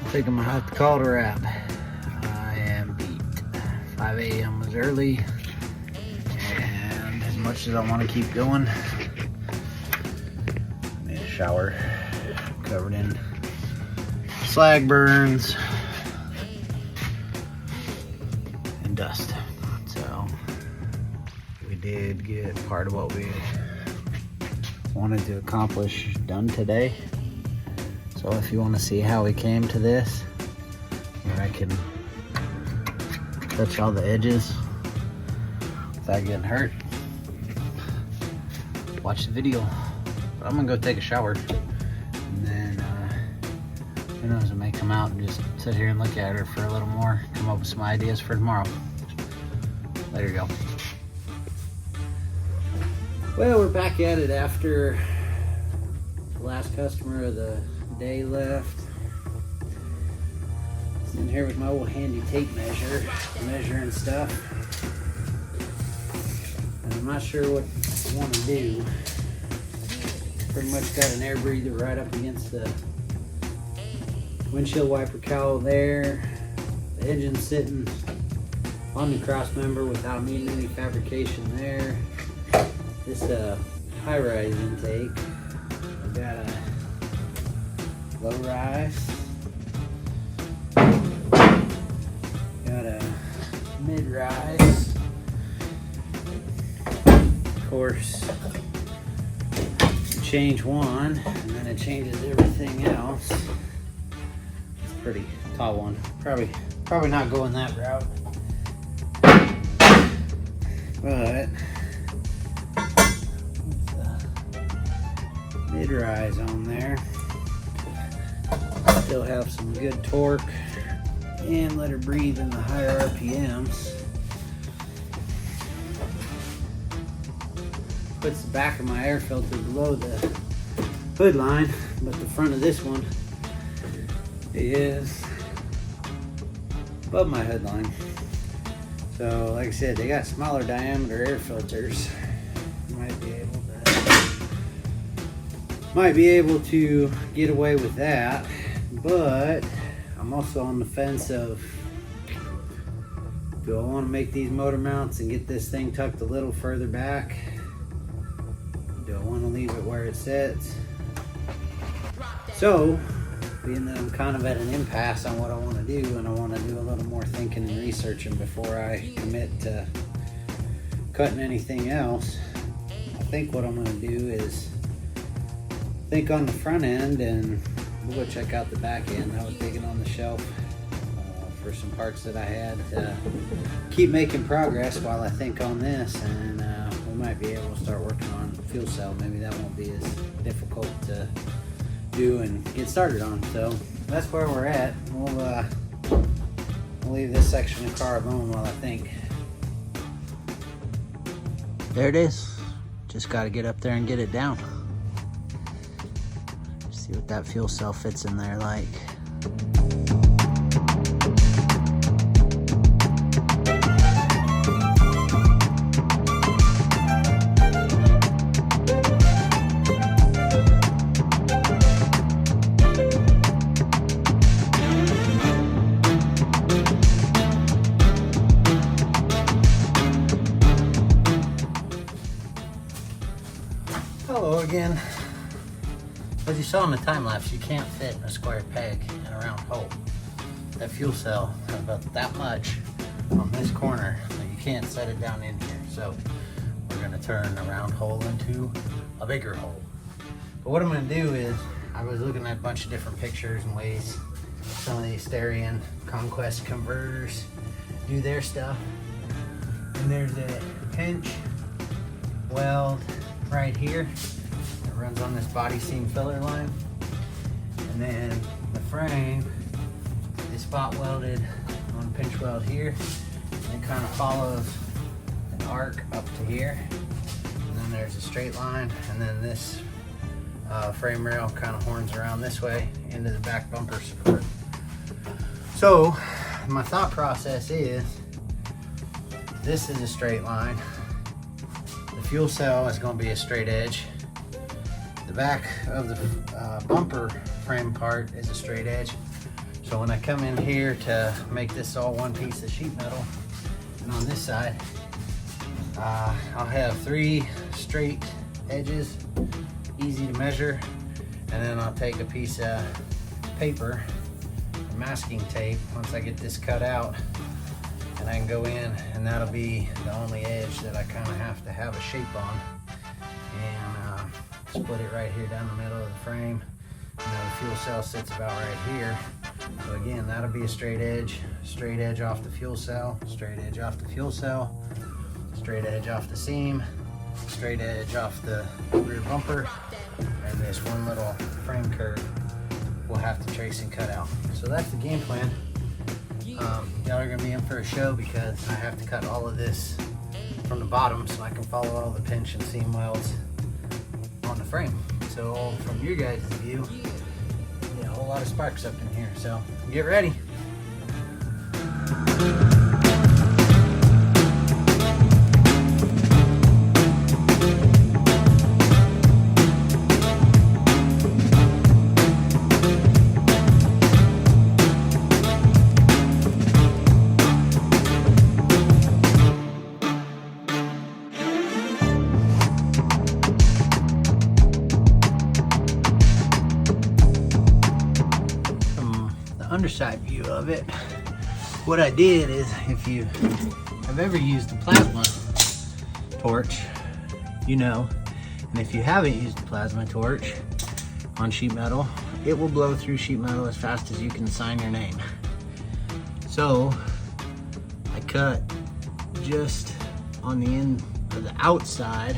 think I'm gonna have to call it a wrap. I am beat. 5 a.m. was early, and as much as I want to keep going, I need a shower. Covered in slag burns and dust. So we did get part of what we wanted to accomplish done today. So if you want to see how we came to this, where I can touch all the edges without getting hurt, watch the video. But I'm gonna go take a shower, and then who knows, I may come out and just sit here and look at her for a little more, come up with some ideas for tomorrow. Later, go. Well, we're back at it after the last customer of the day left. Sitting here with my old handy tape measure, measuring stuff. And I'm not sure what I want to do. Pretty much got an air breather right up against the windshield wiper cowl there. The engine's sitting on the cross member without needing any fabrication there. This high-rise intake, I've got a low rise, got a mid rise. Of course, you change one and then it changes everything else. It's a pretty tall one. Probably not going that route, but mid-rise on there. Still have some good torque and let her breathe in the higher RPMs. Puts the back of my air filter below the hood line, but the front of this one is above my hood line. So like I said, they got smaller diameter air filters. Might be able to get away with that, but I'm also on the fence of, do I want to make these motor mounts and get this thing tucked a little further back? Do I want to leave it where it sits? So, being that I'm kind of at an impasse on what I want to do, and I want to do a little more thinking and researching before I commit to cutting anything else, I think what I'm going to do is think on the front end, and we'll go check out the back end. I was digging on the shelf for some parts that I had to keep making progress while I think on this, and we might be able to start working on fuel cell. Maybe that won't be as difficult to do and get started on. So that's where we're at. We'll leave this section of the car alone while I think. There it is. Just got to get up there and get it down. See what that fuel cell fits in there like. Hello again. As you saw in the time lapse, you can't fit a square peg in a round hole. That fuel cell has about that much on this corner that you can't set it down in here. So we're gonna turn a round hole into a bigger hole. But what I'm gonna do is, I was looking at a bunch of different pictures and ways some of these Starion Conquest converters do their stuff. And there's a pinch weld right here. Runs on this body seam filler line, and then the frame is spot welded on a pinch weld here, and it kind of follows an arc up to here, and then there's a straight line, and then this frame rail kind of horns around this way into the back bumper support. So my thought process is, this is a straight line, the fuel cell is going to be a straight edge, the back of the bumper frame part is a straight edge. So when I come in here to make this all one piece of sheet metal, and on this side, I'll have 3 straight edges, easy to measure, and then I'll take a piece of paper, masking tape, once I get this cut out, and I can go in, and that'll be the only edge that I kind of have to have a shape on, and split it right here down the middle of the frame. Now the fuel cell sits about right here. So again, that'll be a straight edge off the fuel cell, straight edge off the fuel cell, straight edge off the seam, straight edge off the rear bumper, and this one little frame curve we'll have to trace and cut out. So that's the game plan. Y'all are gonna be in for a show because I have to cut all of this from the bottom so I can follow all the pinch and seam welds on the frame. So from your guys' view, a whole lot of sparks up in here. So get ready. Underside view of it, what I did is, if you have ever used a plasma torch, you know, and if you haven't used a plasma torch on sheet metal, it will blow through sheet metal as fast as you can sign your name. So I cut just on the end of the outside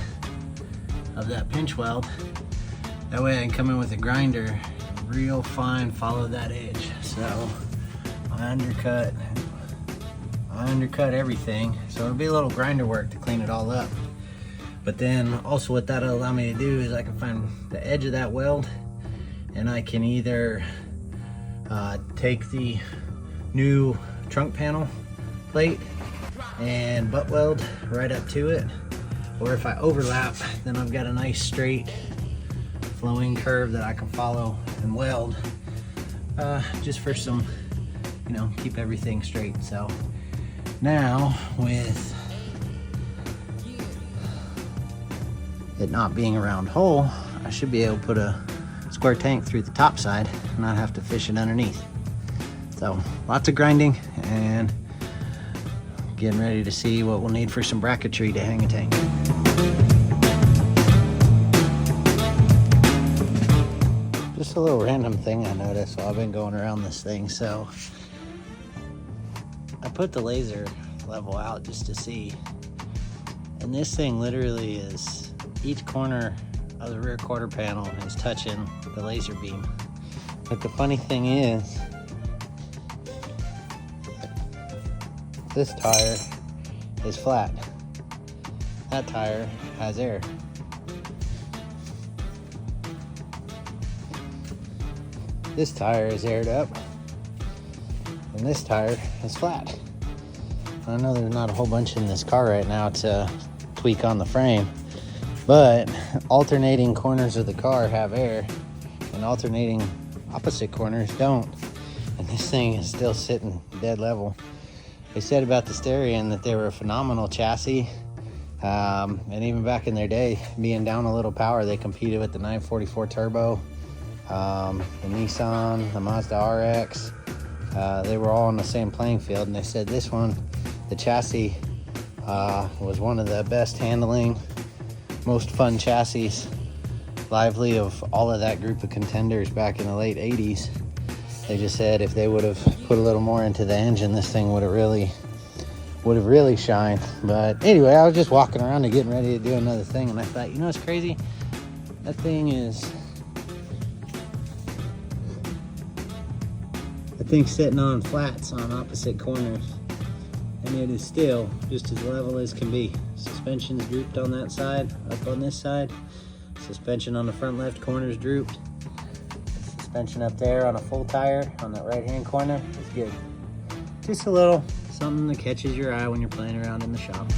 of that pinch weld, that way I can come in with a grinder real fine, follow that edge. So I undercut everything, so it'll be a little grinder work to clean it all up. But then also what that'll allow me to do is I can find the edge of that weld, and I can either take the new trunk panel plate and butt weld right up to it, or if I overlap, then I've got a nice straight flowing curve that I can follow and weld, just for some, keep everything straight. So now, with it not being a round hole, I should be able to put a square tank through the top side and not have to fish it underneath. So lots of grinding and getting ready to see what we'll need for some bracketry to hang a tank. Just a little random thing I noticed while I've been going around this thing. So I put the laser level out just to see, and this thing literally is, each corner of the rear quarter panel is touching the laser beam. But the funny thing is, this tire is flat. That tire has air. This tire is aired up, and this tire is flat. I know there's not a whole bunch in this car right now to tweak on the frame, but alternating corners of the car have air, and alternating opposite corners don't. And this thing is still sitting dead level. They said about the Starion that they were a phenomenal chassis, and even back in their day, being down a little power, they competed with the 944 Turbo, the Nissan, the Mazda RX. They were all on the same playing field, and they said this one, the chassis, was one of the best handling, most fun chassis, lively of all of that group of contenders back in the late 80s. They just said if they would have put a little more into the engine, this thing would have really shined. But anyway, I was just walking around and getting ready to do another thing, and I thought, it's crazy? That thing is, sitting on flats on opposite corners, and it is still just as level as can be. Suspension's drooped on that side, up on this side. Suspension on the front left corner is drooped. Suspension up there on a full tire on that right hand corner is good. Just a little something that catches your eye when you're playing around in the shop.